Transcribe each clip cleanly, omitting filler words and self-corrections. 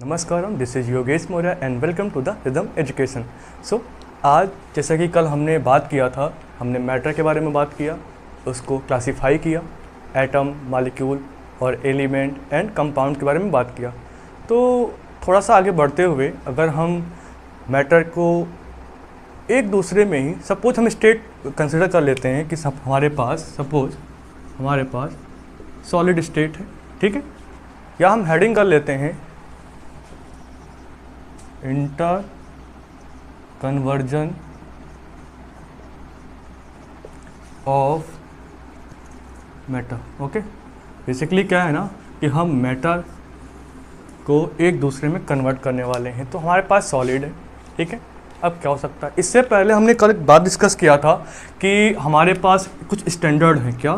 नमस्कारम, this is Yogesh Maurya and welcome to the Rhythm Education. आज जैसा कि कल हमने बात किया था, हमने मैटर के बारे में बात किया, उसको क्लासीफाई किया, एटम, मॉलिक्यूल और एलिमेंट एंड कंपाउंड के बारे में बात किया। तो थोड़ा सा आगे बढ़ते हुए अगर हम मैटर को एक दूसरे में ही सपोज हम स्टेट कंसिडर कर लेते हैं कि हमारे पास सॉलिड स्टेट है, ठीक है, या हम हेडिंग कर लेते हैं inter conversion of matter. Okay, basically क्या है ना कि हम मैटर को एक दूसरे में कन्वर्ट करने वाले हैं। तो हमारे पास सॉलिड है, ठीक है। अब क्या हो सकता है, इससे पहले हमने कल एक बात डिस्कस किया था कि हमारे पास कुछ स्टैंडर्ड हैं, क्या,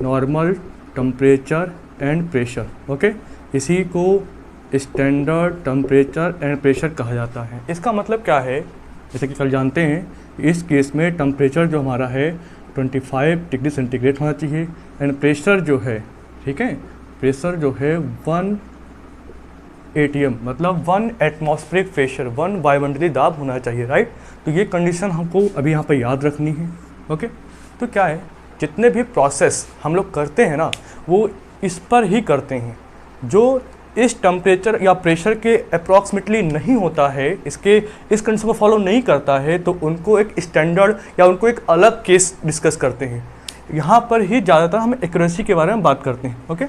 normal, temperature and pressure. Okay, इसी को स्टैंडर्ड टेम्परेचर एंड प्रेशर कहा जाता है। इसका मतलब क्या है, जैसे कि कल जानते हैं, इस केस में टेम्परेचर जो हमारा है 25 डिग्री सेंटीग्रेड होना चाहिए एंड प्रेशर जो है, ठीक है, प्रेशर जो है 1 ATM मतलब 1 एटमॉस्फेरिक प्रेशर, 1 वायुमंडलीय दाब होना चाहिए, राइट। तो ये कंडीशन हमको अभी यहाँ पर याद रखनी है। ओके, तो क्या है, जितने भी प्रोसेस हम लोग करते हैं ना, वो इस पर ही करते हैं। जो इस टेम्परेचर या प्रेशर के अप्रॉक्सीमेटली नहीं होता है, इस कंडीशन को फॉलो नहीं करता है, तो उनको एक स्टैंडर्ड या उनको एक अलग केस डिस्कस करते हैं। यहाँ पर ही ज़्यादातर हम एक्यूरेसी के बारे में बात करते हैं। ओके,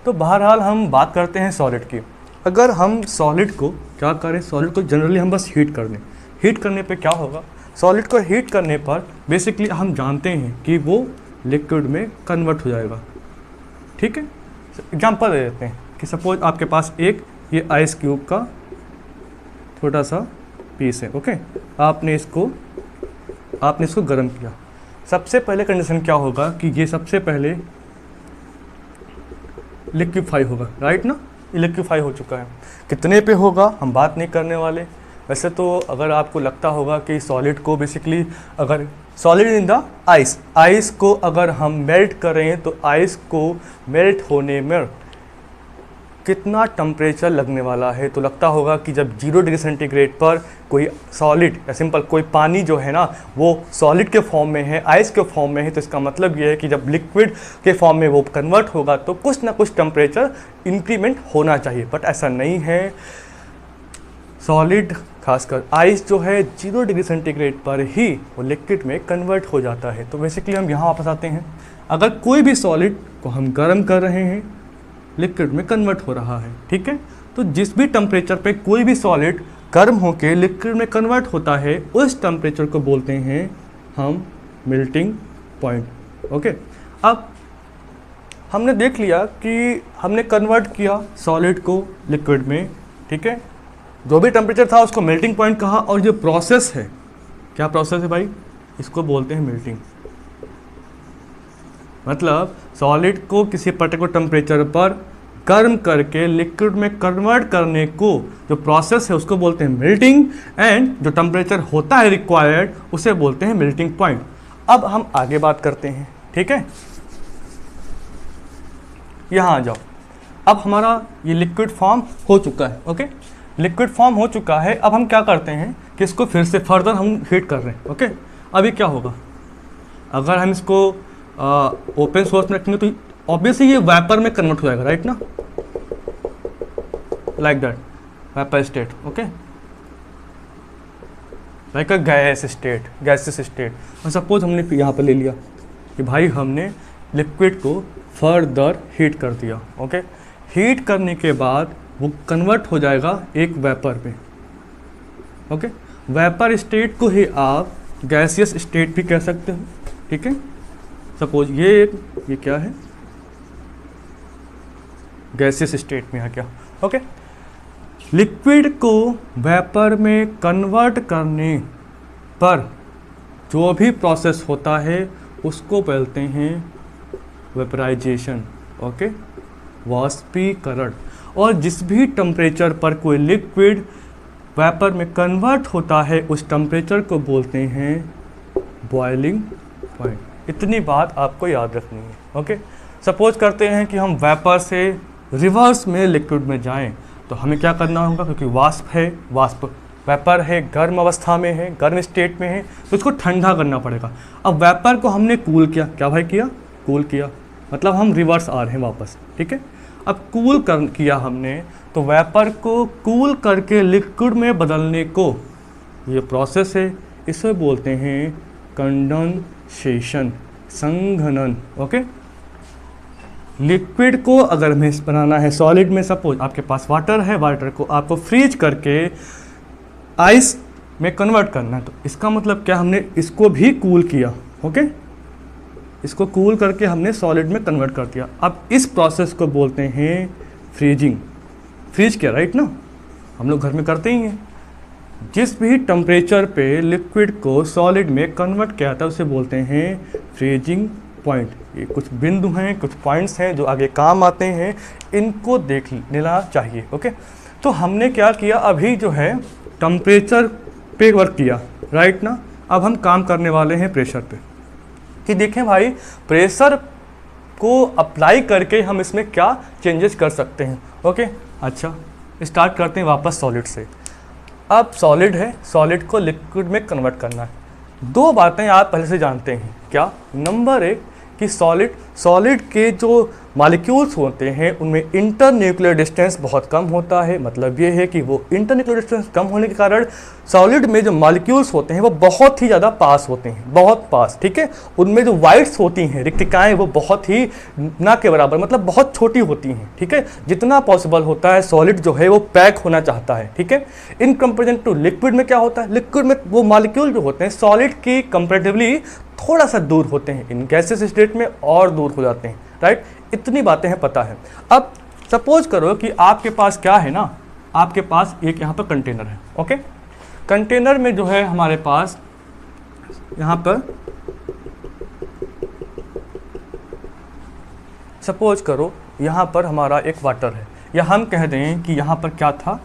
तो बहरहाल हम बात करते हैं सॉलिड की। अगर हम सॉलिड को क्या करें, सॉलिड को जनरली हम बस हीट कर दें। हीट करने पे क्या होगा, सॉलिड को हीट करने पर बेसिकली हम जानते हैं कि वो लिक्विड में कन्वर्ट हो जाएगा, ठीक है। एग्जाम्पल दे देते हैं कि सपोज आपके पास एक ये आइस क्यूब का छोटा सा पीस है। ओके, आपने इसको गर्म किया। सबसे पहले कंडीशन क्या होगा कि ये सबसे पहले लिक्विफाई होगा, राइट ना। लिक्विफाई हो चुका है, कितने पे होगा हम बात नहीं करने वाले। वैसे तो अगर आपको लगता होगा कि सॉलिड को बेसिकली, अगर सॉलिड इन द आइस को अगर हम मेल्ट करें तो आइस को मेल्ट होने में कितना टेम्परेचर लगने वाला है, तो लगता होगा कि जब 0 डिग्री सेंटीग्रेड पर कोई सॉलिड या सिंपल कोई पानी जो है ना वो सॉलिड के फॉर्म में है, आइस के फॉर्म में है, तो इसका मतलब ये है कि जब लिक्विड के फॉर्म में वो कन्वर्ट होगा तो कुछ ना कुछ टेम्परेचर इंक्रीमेंट होना चाहिए। बट ऐसा नहीं है। सॉलिड खासकर आइस जो है 0 डिग्री सेंटीग्रेड पर ही वो लिक्विड में कन्वर्ट हो जाता है। तो बेसिकली हम यहाँ वापस आते हैं, अगर कोई भी सॉलिड को हम गर्म कर रहे हैं, लिक्विड में कन्वर्ट हो रहा है, ठीक है। तो जिस भी टेम्परेचर पे कोई भी सॉलिड गर्म होकर लिक्विड में कन्वर्ट होता है, उस टेम्परेचर को बोलते हैं हम मेल्टिंग पॉइंट। ओके, अब हमने देख लिया कि हमने कन्वर्ट किया सॉलिड को लिक्विड में, ठीक है। जो भी टेम्परेचर था उसको मेल्टिंग पॉइंट कहा, और जो प्रोसेस है, क्या प्रोसेस है भाई, इसको बोलते हैं मेल्टिंग। मतलब सॉलिड को किसी पर्टिकुलर टेम्परेचर पर गर्म करके लिक्विड में कन्वर्ट करने को जो प्रोसेस है उसको बोलते हैं मेल्टिंग, एंड जो टेम्परेचर होता है रिक्वायर्ड उसे बोलते हैं मेल्टिंग पॉइंट। अब हम आगे बात करते हैं, ठीक है। यहाँ आ जाओ, अब हमारा ये लिक्विड फॉर्म हो चुका है। ओके, लिक्विड फॉर्म हो चुका है। अब हम क्या करते हैं कि इसको फिर से फर्दर हम हीट कर रहे हैं। ओके, अभी क्या होगा, अगर हम इसको ओपन सोर्स में रखेंगे तो ऑब्वियसली ये वेपर में कन्वर्ट हो जाएगा, राइट ना, like that, vapour state. Okay, like a gases state. और सपोज हमने यहाँ पर ले लिया कि भाई हमने लिक्विड को फर्दर हीट कर दिया। ओके, हीट करने के बाद वो कन्वर्ट हो जाएगा एक वेपर में। ओके, वेपर स्टेट को ही आप गैसियस स्टेट भी कह सकते हो, ठीक है। सपोज ये क्या है, गैसियस स्टेट में आ गया। ओके, लिक्विड को वेपर में कन्वर्ट करने पर जो भी प्रोसेस होता है उसको बोलते हैं वेपराइजेशन। ओके, वाष्पीकरण। और जिस भी टेम्परेचर पर कोई लिक्विड वेपर में कन्वर्ट होता है उस टेम्परेचर को बोलते हैं बॉइलिंग पॉइंट। इतनी बात आपको याद रखनी है। ओके, सपोज करते हैं कि हम वेपर से रिवर्स में लिक्विड में जाएं, तो हमें क्या करना होगा, क्योंकि वाष्प है, वाष्प वेपर है, गर्म अवस्था में है, गर्म स्टेट में है, तो इसको ठंडा करना पड़ेगा। अब वेपर को हमने कूल किया, क्या भाई किया, कूल किया, मतलब हम रिवर्स आ रहे हैं वापस, ठीक है। अब कूल किया हमने, तो वेपर को कूल करके लिक्विड में बदलने को, ये प्रोसेस है, इसे बोलते हैं कंडेंसेशन, संघनन, ओके। लिक्विड को अगर हमें बनाना है सॉलिड में, सपोज आपके पास वाटर है, वाटर को आपको फ्रीज करके आइस में कन्वर्ट करना है, तो इसका मतलब क्या, हमने इसको भी कूल किया, ओके, इसको कूल करके हमने सॉलिड में कन्वर्ट कर दिया। अब इस प्रोसेस को बोलते हैं फ्रीजिंग, फ्रीज किया, राइट ना, हम लोग घर में करते ही हैं। जिस भी टेम्परेचर पे लिक्विड को सॉलिड में कन्वर्ट किया था उसे बोलते हैं फ्रीजिंग पॉइंट। ये कुछ बिंदु हैं, कुछ पॉइंट्स हैं जो आगे काम आते हैं, इनको देख लेना चाहिए, ओके। तो हमने क्या किया, अभी जो है टेम्परेचर पे वर्क किया, राइट ना। अब हम काम करने वाले हैं प्रेशर पे, कि देखें भाई प्रेशर को अप्लाई करके हम इसमें क्या चेंजेस कर सकते हैं, ओके। अच्छा, स्टार्ट करते हैं वापस सॉलिड से। अब सॉलिड है, सॉलिड को लिक्विड में कन्वर्ट करना है। दो बातें आप पहले से जानते हैं, क्या, नंबर एक कि सॉलिड के जो मॉलिक्यूल्स होते हैं उनमें इंटरन्यूक्लियर डिस्टेंस बहुत कम होता है। मतलब ये है कि वो इंटरन्यूक्लियर डिस्टेंस कम होने के कारण सॉलिड में जो मॉलिक्यूल्स होते हैं वो बहुत ही ज़्यादा पास होते हैं, बहुत पास, ठीक है। उनमें जो वाइड्स होती हैं, रिक्तिकाएँ, वो बहुत ही ना के बराबर, मतलब बहुत छोटी होती हैं, ठीक है। जितना पॉसिबल होता है सॉलिड जो है वो पैक होना चाहता है, ठीक है। इन कंपेरिजन टू लिक्विड में क्या होता है, लिक्विड में वो मॉलिक्यूल जो होते हैं सॉलिड की कंपेरेटिवली थोड़ा सा दूर होते हैं, इन गैसेस स्टेट में और दूर हो जाते हैं, राइट। इतनी बातें हैं, पता है। अब सपोज करो कि आपके पास क्या है ना, आपके पास एक यहाँ पर कंटेनर है, ओके। कंटेनर में जो है हमारे पास यहाँ पर सपोज करो यहाँ पर हमारा एक वाटर है, या हम कह दें कि यहाँ पर क्या था,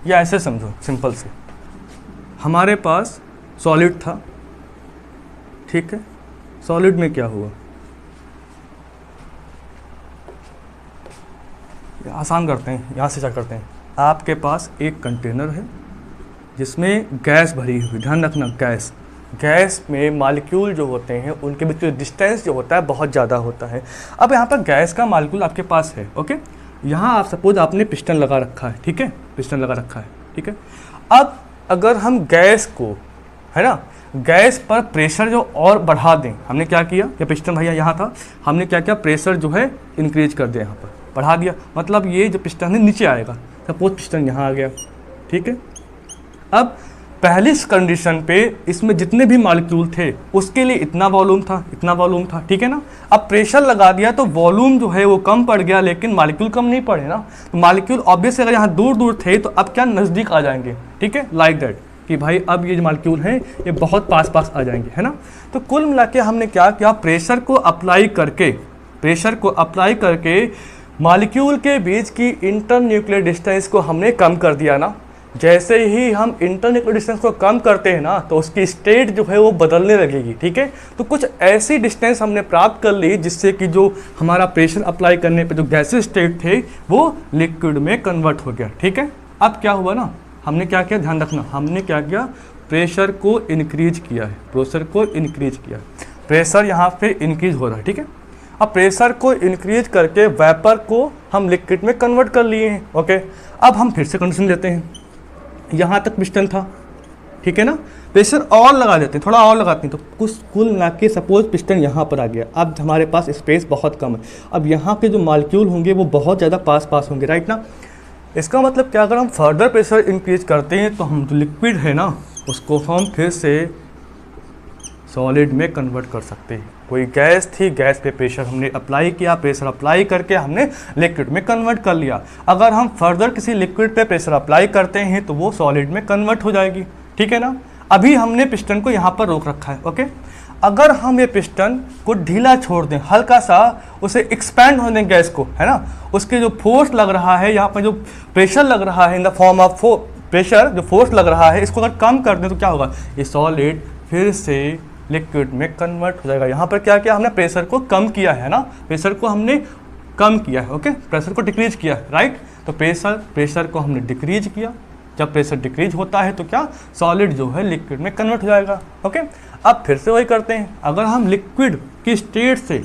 या ऐसे समझो सिंपल से, हमारे पास सॉलिड था, ठीक है। सॉलिड में क्या हुआ, आसान करते हैं, यहाँ से क्या करते हैं, आपके पास एक कंटेनर है जिसमें गैस भरी हुई, ध्यान रखना गैस में मॉलिक्यूल जो होते हैं उनके बीच में डिस्टेंस जो होता है बहुत ज़्यादा होता है। अब यहाँ पर गैस का मॉलिक्यूल आपके पास है, ओके। यहाँ आप सपोज आपने पिस्टन लगा रखा है, ठीक है, पिस्टन लगा रखा है, ठीक है। अब अगर हम गैस को, है ना, गैस पर प्रेशर जो और बढ़ा दें, हमने क्या किया, ये पिस्टन भैया यहाँ था, हमने क्या किया, प्रेशर जो है इंक्रीज कर दिया, यहाँ पर बढ़ा दिया, मतलब ये जो पिस्टन है नीचे आएगा। सपोज पिस्टन यहाँ आ गया, ठीक है। अब पहली कंडीशन पे इसमें जितने भी मॉलिक्यूल थे उसके लिए इतना वॉल्यूम था, इतना वॉल्यूम था, ठीक है ना। अब प्रेशर लगा दिया तो वॉल्यूम जो है वो कम पड़ गया, लेकिन मॉलिक्यूल कम नहीं पड़े ना। तो मॉलिक्यूल ऑब्वियसली अगर यहाँ दूर दूर थे तो अब क्या नज़दीक आ जाएंगे, ठीक है, लाइक दैट, कि भाई अब ये जो मॉलिक्यूल हैं ये बहुत पास पास आ जाएंगे, है ना। तो कुल मिला के हमने क्या किया, प्रेशर को अप्लाई करके मॉलिक्यूल के बीच की इंटरन्यूक्लियर डिस्टेंस को हमने कम कर दिया ना। जैसे ही हम इंटरन्यूक्लियर डिस्टेंस को कम करते हैं ना तो उसकी स्टेट जो है वो बदलने लगेगी, ठीक है। तो कुछ ऐसी डिस्टेंस हमने प्राप्त कर ली जिससे कि जो हमारा प्रेशर अप्लाई करने पे जो गैसेस स्टेट थे वो लिक्विड में कन्वर्ट हो गया, ठीक है। अब क्या हुआ ना, हमने क्या किया, ध्यान रखना, हमने क्या किया, प्रेशर को इंक्रीज किया है, प्रेशर यहाँ पे इंक्रीज हो रहा है, ठीक है। अब प्रेशर को इंक्रीज करके वेपर को हम लिक्विड में कन्वर्ट कर लिए हैं, ओके। अब हम फिर से कंडीशन लेते हैं, यहाँ तक पिस्टन था, ठीक है ना, प्रेशर और लगा देते हैं, थोड़ा और लगाते हैं, तो कुछ कुल मिला के सपोज पिस्टन यहाँ पर आ गया। अब हमारे पास स्पेस बहुत कम है, अब यहाँ के जो मॉलिक्यूल होंगे वो बहुत ज़्यादा पास होंगे, राइट ना। इसका मतलब क्या, अगर हम फर्दर प्रेशर इंक्रीज करते हैं तो हम जो लिक्विड है ना उसको हम फिर से सॉलिड में कन्वर्ट कर सकते हैं। कोई गैस थी, गैस पे प्रेशर हमने अप्लाई किया, प्रेशर अप्लाई करके हमने लिक्विड में कन्वर्ट कर लिया। अगर हम फर्दर किसी लिक्विड पे प्रेशर अप्लाई करते हैं तो वो सॉलिड में कन्वर्ट हो जाएगी, ठीक है ना। अभी हमने पिस्टन को यहाँ पर रोक रखा है, ओके। अगर हम ये पिस्टन को ढीला छोड़ दें, हल्का सा उसे एक्सपैंड होने दें गैस को, है ना, उसके जो फोर्स लग रहा है, यहाँ पर जो प्रेशर लग रहा है in the form of pressure, जो फोर्स लग रहा है, इसको अगर कम कर दें तो क्या होगा, ये सॉलिड फिर से लिक्विड में कन्वर्ट हो जाएगा। यहाँ पर क्या किया हमने, प्रेशर को कम किया है ना, प्रेशर को हमने कम किया है, ओके, प्रेशर को डिक्रीज किया है, राइट। तो प्रेशर को हमने डिक्रीज किया। जब प्रेशर डिक्रीज होता है तो क्या, सॉलिड जो है लिक्विड में कन्वर्ट हो जाएगा, ओके। अब फिर से वही करते हैं, अगर हम लिक्विड की स्टेट से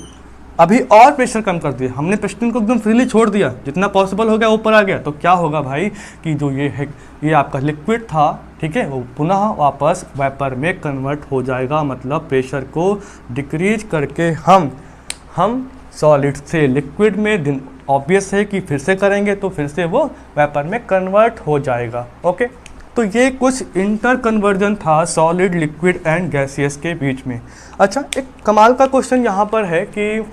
अभी और प्रेशर कम कर दिया, हमने पिस्टन को एकदम फ्रीली छोड़ दिया, जितना पॉसिबल हो गया ऊपर आ गया, तो क्या होगा भाई कि जो ये है, ये आपका लिक्विड था, ठीक है, वो पुनः वापस वेपर में कन्वर्ट हो जाएगा। मतलब प्रेशर को डिक्रीज करके हम सॉलिड से लिक्विड में, दिन ऑब्वियस है कि फिर से करेंगे तो फिर से वो वेपर में कन्वर्ट हो जाएगा, ओके। तो ये कुछ इंटर कन्वर्जन था सॉलिड, लिक्विड एंड गैसियस के बीच में। अच्छा, एक कमाल का क्वेश्चन यहाँ पर है कि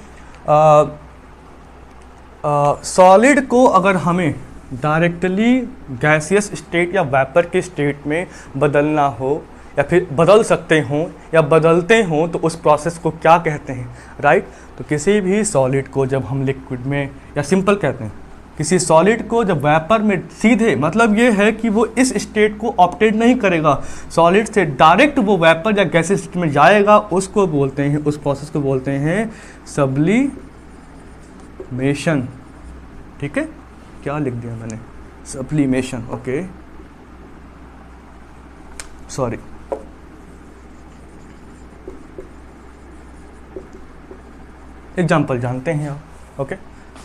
सॉलिड को अगर हमें डायरेक्टली गैसियस स्टेट या वेपर के स्टेट में बदलना हो, या फिर बदल सकते हों या बदलते हों, तो उस प्रोसेस को क्या कहते हैं, राइट। तो किसी भी सॉलिड को जब हम लिक्विड में, या सिंपल कहते हैं, किसी सॉलिड को जब वेपर में सीधे, मतलब ये है कि वो इस स्टेट को ऑप्टेट नहीं करेगा, सॉलिड से डायरेक्ट वो वेपर या गैसियस स्टेट में जाएगा, उसको बोलते हैं, उस प्रोसेस को बोलते हैं सब्लिमेशन, ठीक है। क्या लिख दिया मैंने, सब्लिमेशन, ओके, सॉरी। एग्जाम्पल जानते हैं आप, ओके।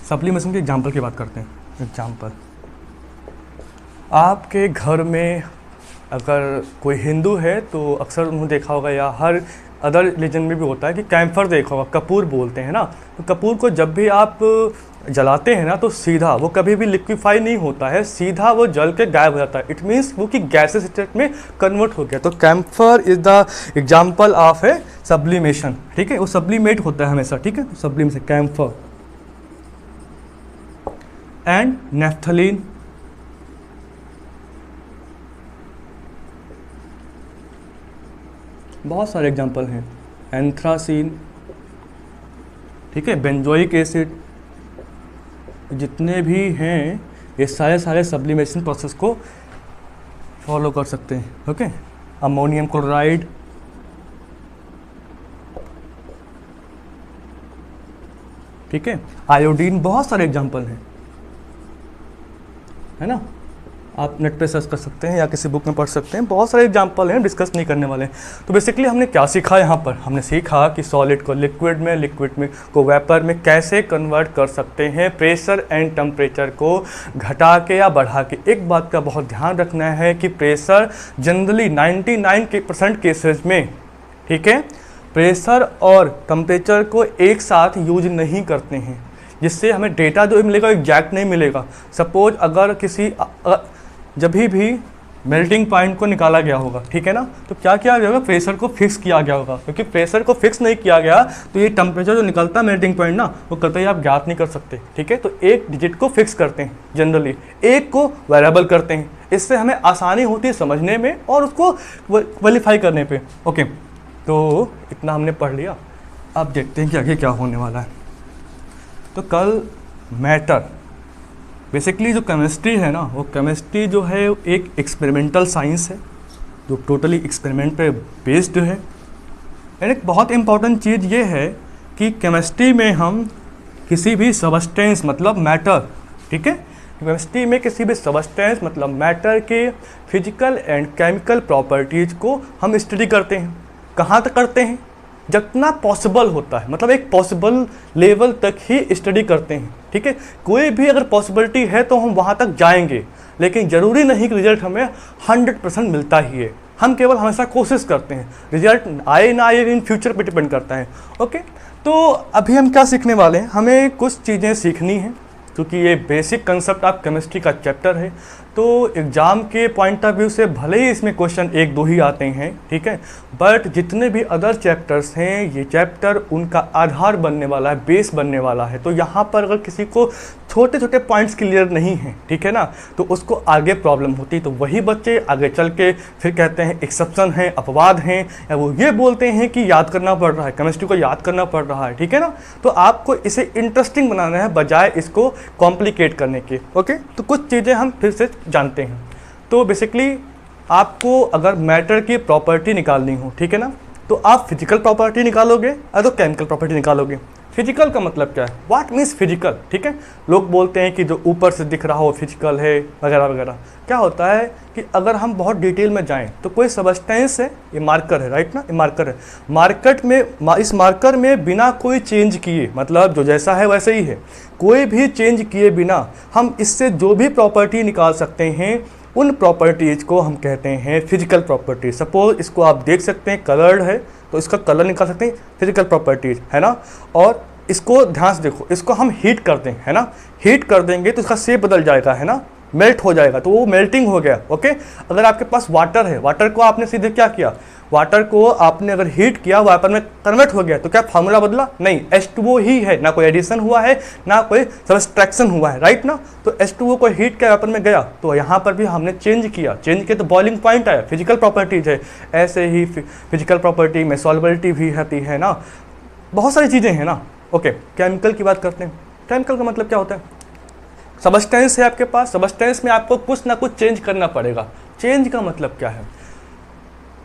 सप्लीमेशन के एग्जाम्पल की बात करते हैं। एग्जाम्पल, आपके घर में अगर कोई हिंदू है तो अक्सर उन्होंने देखा होगा, या हर अदर रिलीजन में भी होता है कि कैम्फर देखा होगा, कपूर बोलते हैं ना। तो कपूर को जब भी आप जलाते हैं ना, तो सीधा वो कभी भी लिक्विफाई नहीं होता है, सीधा वो जल के गायब हो जाता है। इट मीन्स वो कि गैसेस स्टेट में कन्वर्ट हो गया। तो camphor is the example of a sublimation, ठीक है। वो सब्लिमेट होता है हमेशा, ठीक है। सब्लिमेशन, कैम्फर एंड नेफ्थलीन, बहुत सारे एग्जाम्पल हैं। एंथ्रासीन, ठीक है, बेंजोइक एसिड, जितने भी हैं ये सारे सब्लिमेशन प्रोसेस को फॉलो कर सकते हैं, ओके। अमोनियम क्लोराइड, ठीक है, आयोडीन, बहुत सारे एग्जाम्पल हैं, है ना। आप नेट पे सर्च कर सकते हैं या किसी बुक में पढ़ सकते हैं, बहुत सारे एग्जाम्पल हैं, डिस्कस नहीं करने वाले हैं। तो बेसिकली हमने क्या सीखा यहाँ पर, हमने सीखा कि सॉलिड को लिक्विड में, लिक्विड में को वेपर में कैसे कन्वर्ट कर सकते हैं, प्रेशर एंड टेम्परेचर को घटा के या बढ़ा के। एक बात का बहुत ध्यान रखना है कि प्रेशर जनरली 99% केसेस में, ठीक है, प्रेशर और टेम्परेचर को एक साथ यूज नहीं करते हैं, जिससे हमें डेटा जो मिलेगा एग्जैक्ट नहीं मिलेगा। सपोज अगर किसी जब भी मेल्टिंग पॉइंट को निकाला गया होगा, ठीक है ना, तो क्या किया गया होगा, प्रेशर को फिक्स किया गया होगा, क्योंकि प्रेशर को फिक्स नहीं किया गया तो ये टेम्परेचर जो निकलता है मेल्टिंग पॉइंट ना, वो कतई आप ज्ञात नहीं कर सकते, ठीक है। तो एक डिजिट को फिक्स करते हैं जनरली, एक को वेरिएबल करते हैं, इससे हमें आसानी होती है समझने में और उसको क्वालिफाई करने पे, ओके। तो इतना हमने पढ़ लिया, अब देखते हैं कि आगे क्या होने वाला है। तो कल मैटर, बेसिकली जो केमिस्ट्री है ना, वो केमिस्ट्री जो है एक एक्सपेरिमेंटल साइंस है जो टोटली एक्सपेरिमेंट पे बेस्ड है। एंड एक बहुत इंपॉर्टेंट चीज़ ये है कि केमिस्ट्री में हम किसी भी सबस्टेंस मतलब मैटर, ठीक है, केमिस्ट्री में किसी भी सबस्टेंस मतलब मैटर के फिजिकल एंड केमिकल प्रॉपर्टीज़ को हम स्टडी करते हैं। कहाँ तक करते हैं, जितना पॉसिबल होता है, मतलब एक पॉसिबल लेवल तक ही स्टडी करते हैं, ठीक है। कोई भी अगर पॉसिबिलिटी है तो हम वहाँ तक जाएंगे, लेकिन ज़रूरी नहीं कि रिजल्ट हमें 100% मिलता ही है। हम केवल हमेशा कोशिश करते हैं, रिजल्ट आए ना आए इन फ्यूचर पे डिपेंड करता है, ओके। तो अभी हम क्या सीखने वाले हैं, हमें कुछ चीज़ें सीखनी हैं, क्योंकि ये बेसिक कंसेप्ट ऑफ केमिस्ट्री का चैप्टर है। तो एग्ज़ाम के पॉइंट ऑफ व्यू से भले ही इसमें क्वेश्चन 1-2 ही आते हैं, ठीक है, बट जितने भी अदर चैप्टर्स हैं, ये चैप्टर उनका आधार बनने वाला है, बेस बनने वाला है। तो यहाँ पर अगर किसी को छोटे छोटे पॉइंट्स क्लियर नहीं हैं, ठीक है ना, तो उसको आगे प्रॉब्लम होती। तो वही बच्चे आगे चल के फिर कहते हैं एक्सेप्शन हैं, अपवाद हैं, या वो ये बोलते हैं कि याद करना पड़ रहा है, केमिस्ट्री को याद करना पड़ रहा है, ठीक है ना। तो आपको इसे इंटरेस्टिंग बनाना है बजाय इसको कॉम्प्लिकेट करने के, ओके। तो कुछ चीज़ें हम फिर से जानते हैं। तो बेसिकली आपको अगर मैटर की प्रॉपर्टी निकालनी हो, ठीक है ना, तो आप फिजिकल प्रॉपर्टी निकालोगे या तो केमिकल प्रॉपर्टी निकालोगे। फिजिकल का मतलब क्या है, व्हाट मीन्स फिजिकल, ठीक है। लोग बोलते हैं कि जो ऊपर से दिख रहा हो फिजिकल है वगैरह वगैरह। क्या होता है कि अगर हम बहुत डिटेल में जाएं तो कोई सबस्टेंस है, ये मार्कर है, राइट ना, ये मार्कर है। मार्केट में इस मार्कर में बिना कोई चेंज किए, मतलब जो जैसा है वैसे ही है, कोई भी चेंज किए बिना हम इससे जो भी प्रॉपर्टी निकाल सकते हैं, उन प्रॉपर्टीज़ को हम कहते हैं फिजिकल प्रॉपर्टीज। सपोज इसको आप देख सकते हैं कलर्ड है, तो इसका कलर निकाल सकते हैं, फिजिकल प्रॉपर्टीज है ना। और इसको ध्यान से देखो, इसको हम हीट कर दें, है ना, हीट कर देंगे तो इसका शेप बदल जाएगा, है ना, मेल्ट हो जाएगा, तो वो मेल्टिंग हो गया। ओके, अगर आपके पास वाटर है, वाटर को आपने सीधे क्या किया, वाटर को आपने अगर हीट किया वाटर में कन्वर्ट हो गया, तो क्या फार्मूला बदला? नहीं, H2O ही है, ना कोई एडिशन हुआ है ना कोई सब्सट्रैक्शन हुआ है, राइट ना। तो H2O को हीट किया वाटर में गया, तो यहाँ पर भी हमने चेंज किया, चेंज किया तो बॉइलिंग पॉइंट आया, फिजिकल प्रॉपर्टीज है। ऐसे ही फिजिकल प्रॉपर्टी में सॉल्युबिलिटी भी आती है ना, बहुत सारी चीज़ें हैं ना। ओके, केमिकल की बात करते हैं। केमिकल का मतलब क्या होता है, सबस्टेंस है आपके पास, सबस्टेंस में आपको कुछ ना कुछ चेंज करना पड़ेगा। चेंज का मतलब क्या है,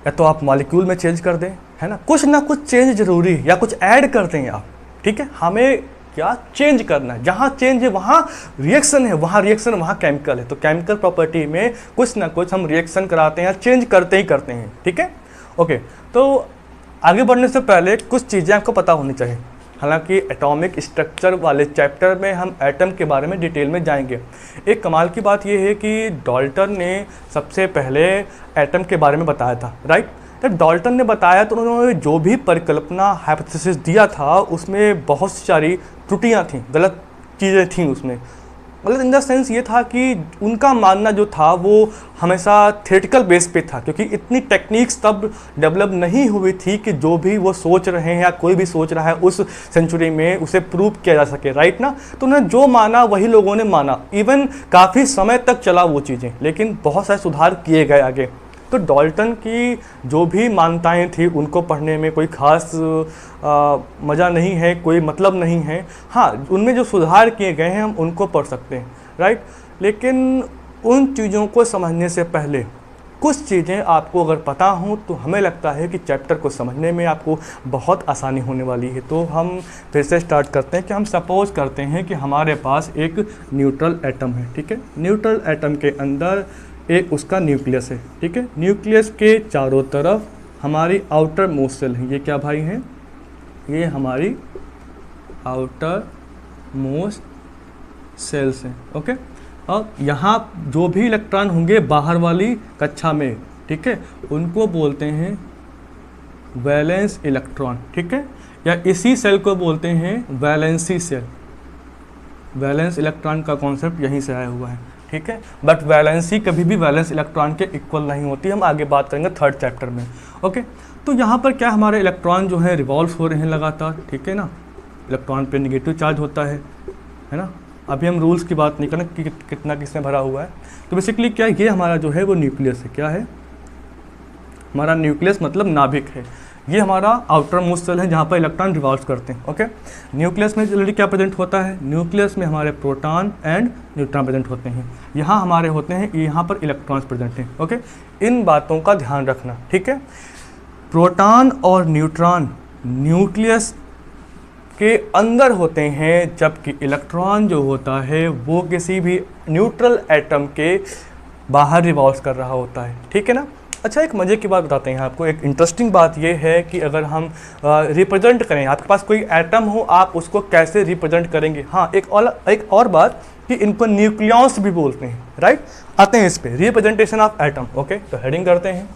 या तो आप मॉलिक्यूल में चेंज कर दें, है ना, कुछ ना कुछ चेंज जरूरी, या कुछ ऐड कर दें आप, ठीक है। हमें क्या चेंज करना है, जहाँ चेंज है वहाँ रिएक्शन है, वहाँ रिएक्शन वहाँ केमिकल है। तो केमिकल प्रॉपर्टी में कुछ ना कुछ हम रिएक्शन कराते हैं, चेंज करते ही करते हैं, ठीक है। ओके, तो आगे बढ़ने से पहले कुछ चीज़ें आपको पता होनी चाहिए। हालांकि एटॉमिक स्ट्रक्चर वाले चैप्टर में हम एटम के बारे में डिटेल में जाएंगे। एक कमाल की बात यह है कि डाल्टन ने सबसे पहले एटम के बारे में बताया था, राइट। जब डाल्टन ने बताया तो उन्होंने जो भी परिकल्पना हाइपोथेसिस दिया था उसमें बहुत सारी त्रुटियां थीं, गलत चीज़ें थीं उसमें। गलत इन द सेंस ये था कि उनका मानना जो था वो हमेशा थ्योरेटिकल बेस पे था, क्योंकि इतनी टेक्निक्स तब डेवलप नहीं हुई थी कि जो भी वो सोच रहे हैं या कोई भी सोच रहा है उस सेंचुरी में उसे प्रूव किया जा सके, राइट ना। तो उन्होंने जो माना वही लोगों ने माना, इवन काफ़ी समय तक चला वो चीज़ें, लेकिन बहुत सारे सुधार किए गए आगे। तो डाल्टन की जो भी मान्यताएं थी उनको पढ़ने में कोई ख़ास मज़ा नहीं है, कोई मतलब नहीं है। हाँ, उनमें जो सुधार किए गए हैं हम उनको पढ़ सकते हैं, राइट। लेकिन उन चीज़ों को समझने से पहले कुछ चीज़ें आपको अगर पता हों तो हमें लगता है कि चैप्टर को समझने में आपको बहुत आसानी होने वाली है। तो हम फिर से स्टार्ट करते हैं कि हम सपोज करते हैं कि हमारे पास एक न्यूट्रल एटम है, ठीक है। न्यूट्रल एटम के अंदर एक उसका न्यूक्लियस है, ठीक है। न्यूक्लियस के चारों तरफ हमारी आउटर मोस्ट सेल है, ये क्या भाई हैं, ये हमारी आउटर मोस्ट सेल्स हैं, ओके। और यहाँ जो भी इलेक्ट्रॉन होंगे बाहर वाली कक्षा में, ठीक है, उनको बोलते हैं वैलेंस इलेक्ट्रॉन, ठीक है, या इसी सेल को बोलते हैं वैलेंसी सेल। वैलेंस इलेक्ट्रॉन का कॉन्सेप्ट यहीं से आया हुआ है, ठीक है। बट वैलेंसी कभी भी वैलेंस इलेक्ट्रॉन के इक्वल नहीं होती, हम आगे बात करेंगे थर्ड चैप्टर में, ओके। तो यहाँ पर क्या हमारे इलेक्ट्रॉन जो है रिवॉल्व हो रहे हैं लगातार, ठीक है ना। इलेक्ट्रॉन पे नेगेटिव चार्ज होता है ना। अभी हम रूल्स की बात नहीं करें कि कितना किसमें भरा हुआ है। तो बेसिकली क्या, ये हमारा जो है वो न्यूक्लियस है, क्या है, हमारा न्यूक्लियस मतलब नाभिक है। ये हमारा आउटर मोस्ट सेल है जहाँ पर इलेक्ट्रॉन रिवॉल्व करते हैं, ओके। न्यूक्लियस में जल्दी क्या प्रेजेंट होता है, न्यूक्लियस में हमारे प्रोटॉन एंड न्यूट्रॉन प्रेजेंट होते हैं। यहाँ हमारे होते हैं, यहाँ पर इलेक्ट्रॉन्स प्रेजेंट हैं, ओके। इन बातों का ध्यान रखना, ठीक है। प्रोटॉन और न्यूट्रॉन न्यूक्लियस के अंदर होते हैं, जबकि इलेक्ट्रॉन जो होता है वो किसी भी न्यूट्रल एटम के बाहर रिवॉल्व कर रहा होता है, ठीक है ना। अच्छा, एक मज़े की बात बताते हैं आपको। एक इंटरेस्टिंग बात ये है कि अगर हम रिप्रेजेंट करें, आपके पास कोई एटम हो, आप उसको कैसे रिप्रेजेंट करेंगे। हाँ, एक और बात कि इनको न्यूक्लियस भी बोलते हैं, राइट। आते हैं इस पे, रिप्रेजेंटेशन ऑफ एटम, ओके। तो हेडिंग करते हैं,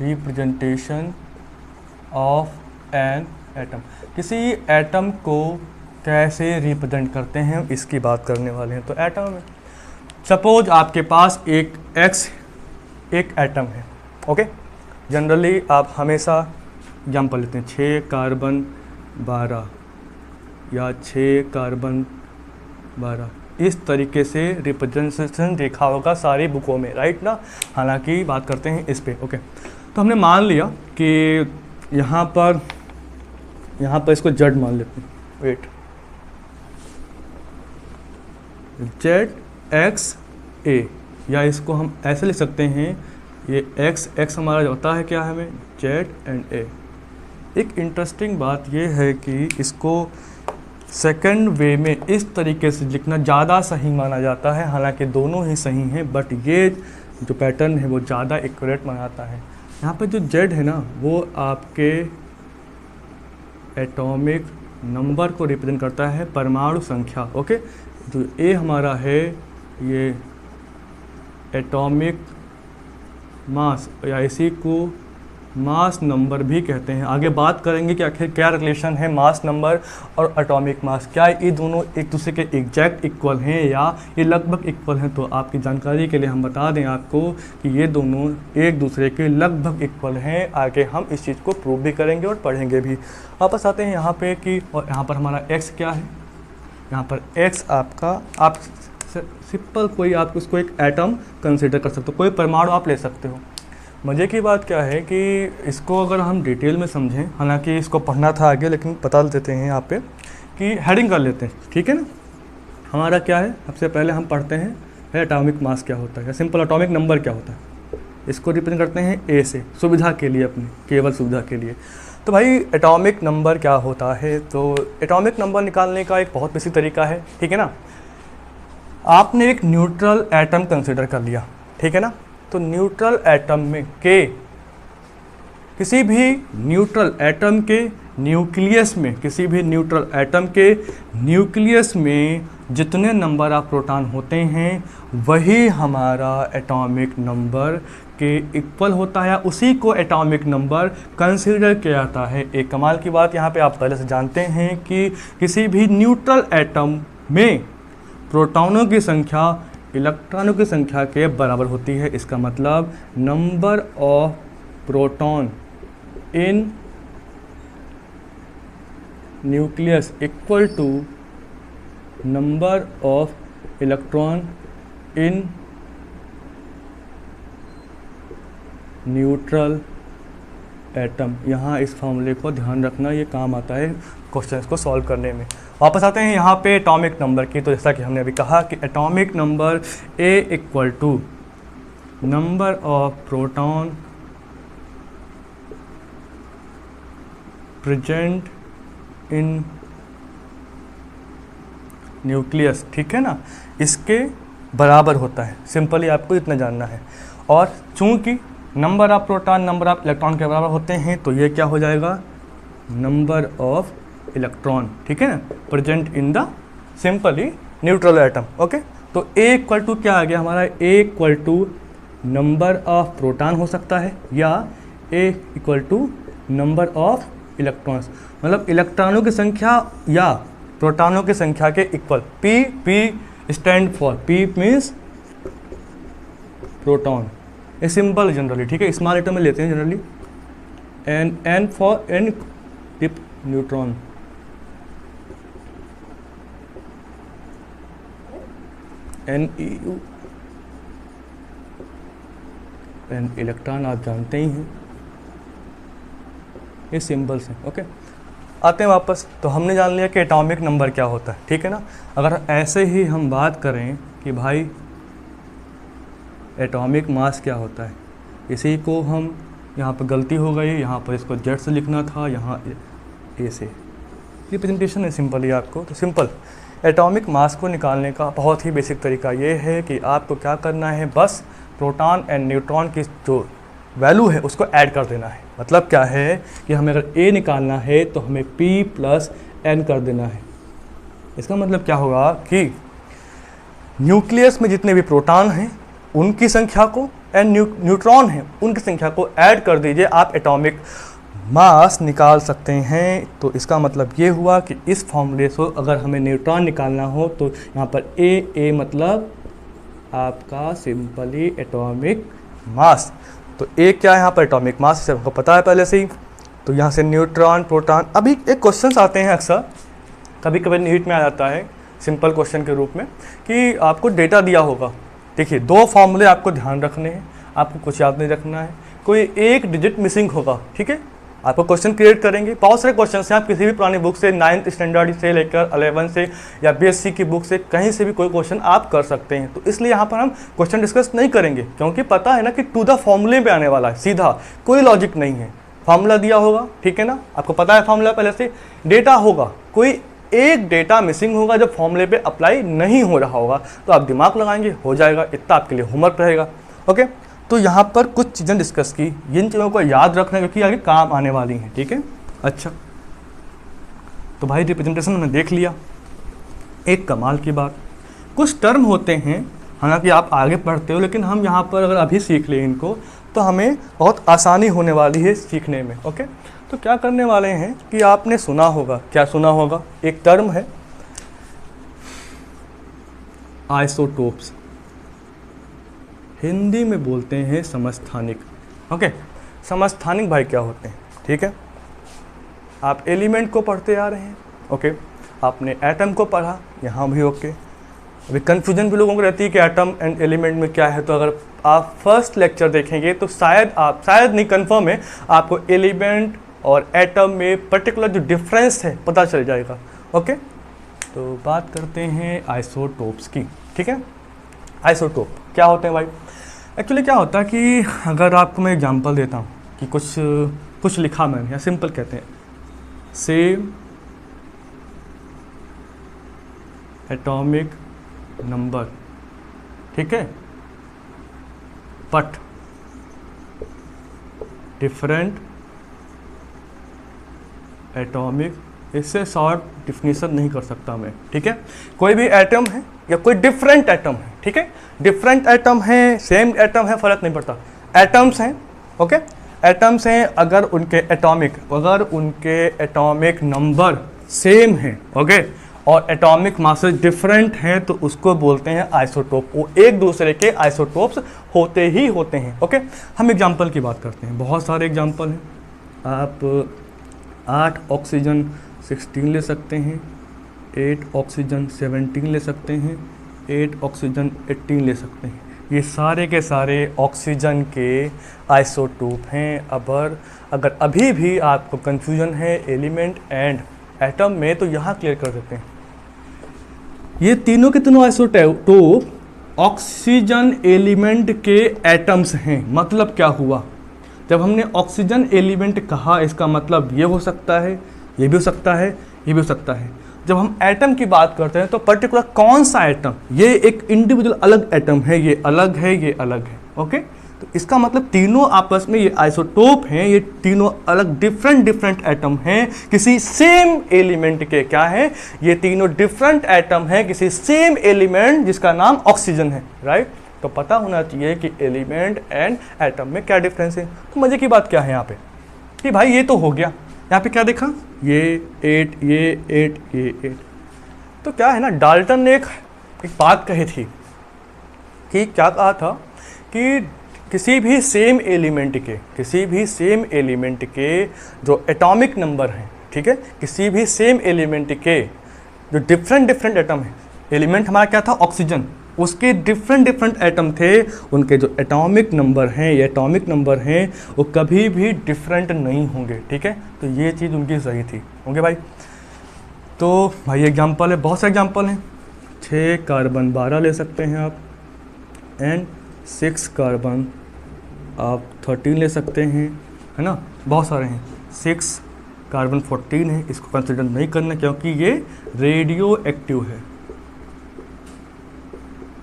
रिप्रेजेंटेशन ऑफ एन एटम। किसी एटम को कैसे रिप्रेजेंट करते हैं इसकी बात करने वाले हैं। तो एटम में सपोज आपके पास एक एटम है, ओके। जनरली आप हमेशा एग्जाम्पल लेते हैं 6 कार्बन 12 या 6 कार्बन 12, इस तरीके से रिप्रेजेंटेशन देखा होगा सारी बुकों में, राइट ना। हालांकि बात करते हैं इस पे, ओके। तो हमने मान लिया कि यहाँ पर इसको जेड मान लेते हैं, वेट, जेड एक्स ए, या इसको हम ऐसे लिख सकते हैं ये x हमारा जो होता है क्या है हमें z एंड a। एक इंटरेस्टिंग बात ये है कि इसको सेकंड वे में इस तरीके से लिखना ज़्यादा सही माना जाता है, हालांकि दोनों ही सही हैं, बट ये जो पैटर्न है वो ज़्यादा एक्यूरेट माना जाता है। यहाँ पे जो z है ना वो आपके एटॉमिक नंबर को रिप्रेजेंट करता है, परमाणु संख्या। ओके, जो a हमारा है ये एटॉमिक मास या इसी को मास नंबर भी कहते हैं। आगे बात करेंगे कि आखिर क्या रिलेशन है मास नंबर और एटॉमिक मास, क्या ये दोनों एक दूसरे के एग्जैक्ट इक्वल हैं या ये लगभग इक्वल हैं। तो आपकी जानकारी के लिए हम बता दें आपको कि ये दोनों एक दूसरे के लगभग इक्वल हैं। आगे हम इस चीज़ को प्रूव भी करेंगे और पढ़ेंगे भी। वापस आते हैं यहाँ पे कि और यहाँ पर हमारा x क्या है, यहाँ पर x आपका आप सिंपल कोई आप उसको एक एटम कंसिडर कर सकते हो, कोई परमाणु आप ले सकते हो। मज़े की बात क्या है कि इसको अगर हम डिटेल में समझें, हालांकि इसको पढ़ना था आगे लेकिन बता देते हैं यहाँ पे कि हेडिंग कर लेते हैं, ठीक है ना। हमारा क्या है, सबसे पहले हम पढ़ते हैं एटॉमिक मास क्या होता है या सिंपल एटॉमिक नंबर क्या होता है। इसको रिप्रेजेंट करते हैं ए से, सुविधा के लिए, अपनी केवल सुविधा के लिए। तो भाई एटॉमिक नंबर क्या होता है, तो एटॉमिक नंबर निकालने का एक बहुत बेसिक तरीका है, ठीक है ना। आपने एक न्यूट्रल एटम कंसिडर कर लिया, ठीक है ना। तो न्यूट्रल एटम में के किसी भी न्यूट्रल एटम के न्यूक्लियस में, किसी भी न्यूट्रल एटम के न्यूक्लियस में जितने नंबर ऑफ प्रोटॉन होते हैं वही हमारा एटॉमिक नंबर के इक्वल होता है, उसी को एटॉमिक नंबर कंसीडर किया जाता है। एक कमाल की बात यहाँ पे आप पहले से जानते हैं कि किसी भी न्यूट्रल एटम में प्रोटॉनों की संख्या इलेक्ट्रॉनों की संख्या के बराबर होती है। इसका मतलब number of proton in nucleus equal to number of electron in neutral atom. यहाँ इस फॉर्मूले को ध्यान रखना, ये काम आता है क्वेश्चंस को सॉल्व करने में। वापस आते हैं यहाँ पे एटॉमिक नंबर की। तो जैसा कि हमने अभी कहा कि atomic number A equal to number of proton present in nucleus, ठीक है ना, इसके बराबर होता है। सिंपली आपको इतना जानना है। और चूंकि number of proton number of electron के बराबर होते हैं तो ये क्या हो जाएगा, नंबर ऑफ इलेक्ट्रॉन, ठीक है ना, present in the simply neutral atom. Okay, तो A इक्वल टू क्या आ गया हमारा, A equal to number of proton हो सकता है या A equal to number of electrons, मतलब इलेक्ट्रॉनों की संख्या या प्रोटॉनों की संख्या के equal. P stand for, P means proton, ये सिंपल जनरली, ठीक है, स्मॉल एटम में लेते हैं जनरली। N फॉर N टिप न्यूट्रॉन, NEU एन इलेक्ट्रॉन आप जानते ही हैं, ये सिंबल्स हैं। ओके, आते हैं वापस। तो हमने जान लिया कि एटॉमिक नंबर क्या होता है, ठीक है ना। अगर ऐसे ही हम बात करें कि भाई एटॉमिक मास क्या होता है, इसी को हम, यहाँ पर गलती हो गई, यहाँ पर इसको जेड से लिखना था, यहाँ ए से। रिप्रेजेंटेशन है सिंपली आपको। तो सिंपल एटॉमिक मास को निकालने का बहुत ही बेसिक तरीका ये है कि आपको क्या करना है, बस प्रोटॉन एंड न्यूट्रॉन की जो वैल्यू है उसको ऐड कर देना है। मतलब क्या है कि हमें अगर A निकालना है तो हमें P प्लस N कर देना है। इसका मतलब क्या होगा कि न्यूक्लियस में जितने भी प्रोटॉन हैं उनकी संख्या को एंड न्यूट्रॉन हैं उनकी संख्या को ऐड कर दीजिए, आप एटॉमिक मास निकाल सकते हैं। तो इसका मतलब ये हुआ कि इस फॉर्मूले से अगर हमें न्यूट्रॉन निकालना हो तो यहाँ पर A मतलब आपका सिंपली एटॉमिक मास। तो A क्या है यहाँ पर, एटॉमिक मास, इसे हमको पता है पहले से ही। तो यहाँ से न्यूट्रॉन प्रोटॉन, अभी एक क्वेश्चन आते हैं अक्सर, कभी कभी नीट में आ जाता है सिंपल क्वेश्चन के रूप में कि आपको डेटा दिया होगा। देखिए, दो फॉर्मूले आपको ध्यान रखने हैं, आपको कुछ याद नहीं रखना है, कोई एक डिजिट मिसिंग होगा, ठीक है, आपको क्वेश्चन क्रिएट करेंगे, बहुत सारे क्वेश्चन हैं, आप किसी भी पुरानी बुक से 9th स्टैंडर्ड से लेकर 11 से या BSc की बुक से कहीं से भी कोई क्वेश्चन आप कर सकते हैं। तो इसलिए यहाँ पर हम क्वेश्चन डिस्कस नहीं करेंगे, क्योंकि पता है ना कि टू द फॉर्मूले पे आने वाला है, सीधा, कोई लॉजिक नहीं है। फार्मूला दिया होगा, ठीक है ना, आपको पता है फार्मूला पहले से, डेटा होगा, कोई एक डेटा मिसिंग होगा जो फॉर्मूले पे अप्लाई नहीं हो रहा होगा, तो आप दिमाग लगाएंगे, हो जाएगा, इतना आपके लिए होमवर्क रहेगा। ओके, तो यहाँ पर कुछ चीज़ें डिस्कस की, इन चीज़ों को याद रखना क्योंकि आगे काम आने वाली हैं, ठीक है। अच्छा, तो भाई रिप्रेजेंटेशन हमने देख लिया। एक कमाल की बात, कुछ टर्म होते हैं, हालांकि आप आगे पढ़ते हो, लेकिन हम यहाँ पर अगर अभी सीख लें इनको तो हमें बहुत आसानी होने वाली है सीखने में। ओके, तो क्या करने वाले हैं कि आपने सुना होगा, क्या सुना होगा, एक टर्म है आइसोटोप्स, हिंदी में बोलते हैं समस्थानिक। ओके, समस्थानिक भाई क्या होते हैं, ठीक है। आप एलिमेंट को पढ़ते आ रहे हैं, ओके, आपने एटम को पढ़ा, यहाँ भी ओके। अभी कन्फ्यूजन भी लोगों को रहती है कि एटम एंड एलिमेंट में क्या है, तो अगर आप फर्स्ट लेक्चर देखेंगे तो शायद नहीं, कंफर्म है, आपको एलिमेंट और एटम में पर्टिकुलर जो डिफरेंस है पता चल जाएगा। ओके, तो बात करते हैं आइसोटोप्स की, ठीक है। आइसोटोप क्या होते हैं भाई? एक्चुअली क्या होता है कि अगर आपको मैं एग्जांपल देता हूँ कि कुछ लिखा मैंने, या सिंपल कहते हैं सेम एटॉमिक नंबर, ठीक है, बट डिफरेंट एटॉमिक, इससे शॉर्ट डिफिनीशन नहीं कर सकता मैं, ठीक है। कोई भी एटम है या कोई डिफरेंट एटम है, ठीक है, डिफरेंट एटम है, सेम एटम है, फर्क नहीं पड़ता, एटम्स हैं, ओके, एटम्स हैं, अगर उनके एटॉमिक नंबर सेम हैं, ओके, और एटॉमिक मासेस डिफरेंट हैं, तो उसको बोलते हैं आइसोटोप। वो एक दूसरे के आइसोटोप्स होते ही होते हैं। ओके, हम एग्जांपल की बात करते हैं, बहुत सारे एग्जांपल हैं। आप 8 ऑक्सीजन 16 ले सकते हैं, 8 ऑक्सीजन 17 ले सकते हैं, 8 ऑक्सीजन 18 ले सकते हैं। ये सारे के सारे ऑक्सीजन के आइसोटोप हैं। अगर अभी भी आपको कन्फ्यूजन है एलिमेंट एंड एटम में, तो यहाँ क्लियर कर देते हैं। ये तीनों के तीनों आइसोटोप ऑक्सीजन एलिमेंट के एटम्स हैं। मतलब क्या हुआ, जब हमने ऑक्सीजन एलिमेंट कहा, इसका मतलब ये हो सकता है, ये भी हो सकता है, ये भी हो सकता है। जब हम एटम की बात करते हैं तो पर्टिकुलर कौन सा एटम, ये एक इंडिविजुअल अलग एटम है, ये अलग है, ये अलग है। ओके, तो इसका मतलब तीनों आपस में ये आइसोटोप हैं, ये तीनों अलग डिफरेंट एटम हैं किसी सेम एलिमेंट के। क्या है, ये तीनों डिफरेंट एटम हैं किसी सेम एलिमेंट जिसका नाम ऑक्सीजन है, राइट। तो पता होना चाहिए कि एलिमेंट एंड एटम में क्या डिफरेंस है। तो मजे की बात क्या है यहाँ पे कि भाई ये तो हो गया, यहाँ पे क्या देखा, ये 8, ये 8, ये 8। तो क्या है ना, डाल्टन ने एक बात कही थी कि क्या कहा था कि किसी भी सेम एलिमेंट के जो एटॉमिक नंबर हैं, ठीक है, किसी भी सेम एलिमेंट के जो डिफरेंट एटम है, एलिमेंट हमारा क्या था, ऑक्सीजन, उसके डिफरेंट एटम थे, उनके जो एटॉमिक नंबर हैं वो कभी भी डिफरेंट नहीं होंगे, ठीक है। तो ये चीज़ उनकी सही थी, होंगे भाई। तो भाई एग्जांपल है, बहुत सारे एग्जांपल हैं। 6 कार्बन 12 ले सकते हैं आप, एंड 6 कार्बन आप 13 ले सकते हैं, है ना, बहुत सारे हैं। 6 कार्बन 14 है, इसको कंसिडर नहीं करना क्योंकि ये रेडियो एक्टिव है,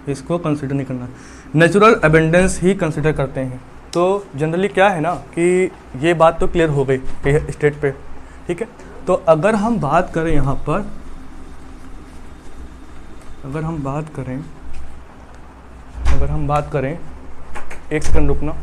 इसको कंसिडर नहीं करना। नेचुरल एबेंडेंस ही कंसिडर करते हैं। तो जनरली क्या है ना कि ये बात तो क्लियर हो गई स्टेट पे, ठीक है। तो अगर हम बात करें यहाँ पर, अगर हम बात करें, एक सेकंड रुकना।